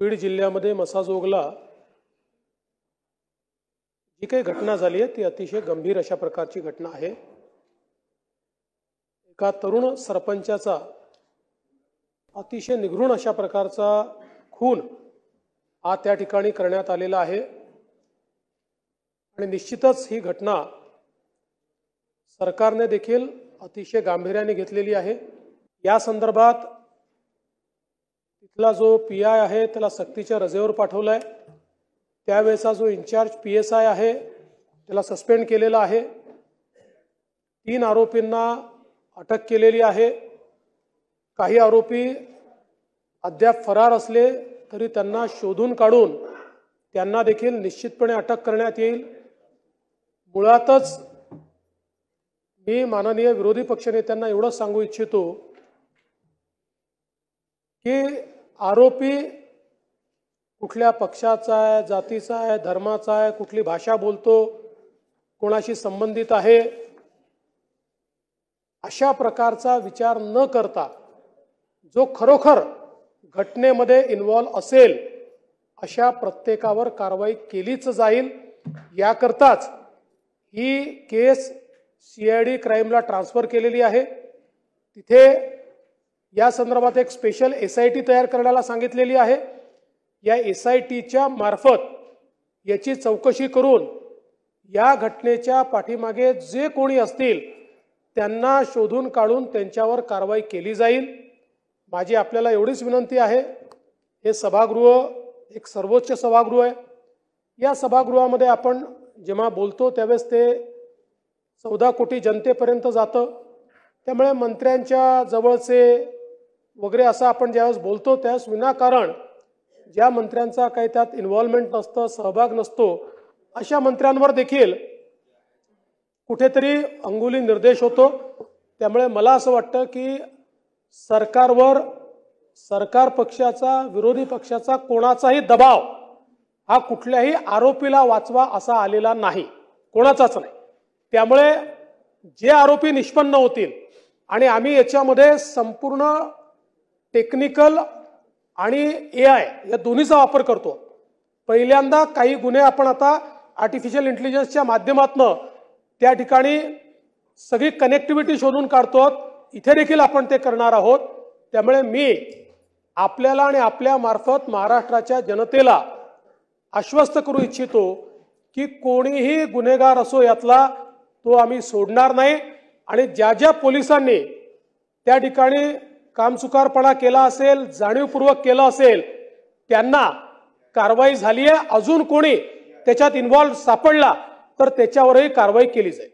बीड जिल्ह्यामध्ये मसाजोगला जी काही घटना झाली आहे ती अतिशय गंभीर अशा प्रकारची घटना आहे। एका तरुण सरपंचाचा अतिशय निघृण अशा प्रकारचा खून आज त्या ठिकाणी करण्यात आलेला आहे आणि निश्चितच ही घटना सरकारने देखील अतिशय गांभीर्याने घेतलेली आहे। या संदर्भात तिथला जो पीआय आहे त्याला सक्तीच्या रजेवर पाठवलाय। त्यावेळेचा जो इन्चार्ज पीएसआय आहे त्याला सस्पेंड केलेला आहे। 3 आरोपींना अटक केलेली आहे। काही आरोपी अद्याप फरार असले तरी त्यांना शोधून काढून त्यांना देखील निश्चितपणे अटक करण्यात येईल। मुळातच मी माननीय विरोधी पक्षनेत्यांना एवढंच सांगू इच्छितो की आरोपी कुठल्या पक्षाचा आहे, जातीचा आहे, धर्माचा आहे, कुठली भाषा बोलतो, कोणाशी संबंधित आहे, अशा प्रकारचा विचार न करता जो खरोखर घटनेमध्ये इन्व्हॉल्व असेल अशा प्रत्येकावर कारवाई केलीच जाईल। याकरताच ही केस सीआयडी क्राईमला ट्रान्सफर केलेली आहे। तिथे या संदर्भात एक स्पेशल एसआयटी तयार करण्याला सांगितलेली आहे। या एसआयटीच्या मार्फत याची चौकशी करून या घटनेच्या पाठीमागे जे कोणी असतील त्यांना शोधून काढून त्यांच्यावर कारवाई केली जाईल। माझी आपल्याला एवढीच विनंती आहे, हे सभागृह एक सर्वोच्च सभागृह आहे। या सभागृहामध्ये आपण जेव्हा बोलतो त्यावेळेस ते 14 कोटी जनतेपर्यंत जातं। त्यामुळे मंत्र्यांच्या जवळचे वगैरे असं आपण ज्यावेळेस बोलतो त्यावेळेस विनाकारण ज्या मंत्र्यांचा काही त्यात इन्व्हॉल्वमेंट नसतं, सहभाग नसतो, अशा मंत्र्यांवर देखील कुठेतरी अंगुली निर्देश होतो। त्यामुळे मला असं वाटतं की सरकारवर सरकार पक्षाचा, विरोधी पक्षाचा कोणाचाही दबाव हा कुठल्याही आरोपीला वाचवा असा आलेला नाही, कोणाचाच नाही। त्यामुळे जे आरोपी निष्पन्न होतील आणि आम्ही याच्यामध्ये संपूर्ण टेक्निकल आणि एआय या दोन्हीचा वापर करतो। पहिल्यांदा काही गुन्हे आपण आता आर्टिफिशियल इंटेलिजन्सच्या माध्यमातून त्या ठिकाणी सगळी कनेक्टिव्हिटी शोधून काढतो। इथे देखील आपण ते करणार आहोत। त्यामुळे मी आपल्याला आणि आपल्या मार्फत महाराष्ट्राच्या जनतेला आश्वस्त करू इच्छितो की कोणीही गुन्हेगार असो यातला तो आम्ही सोडणार नाही आणि ज्या ज्या पोलिसांनी त्या ठिकाणी कामचुकारपणा केला असेल, जाणीवपूर्वक केला असेल, त्यांना कारवाई झाली आहे। अजून कोणी त्याच्यात इन्व्हॉल्व सापडला तर त्याच्यावरही कारवाई केली जाईल।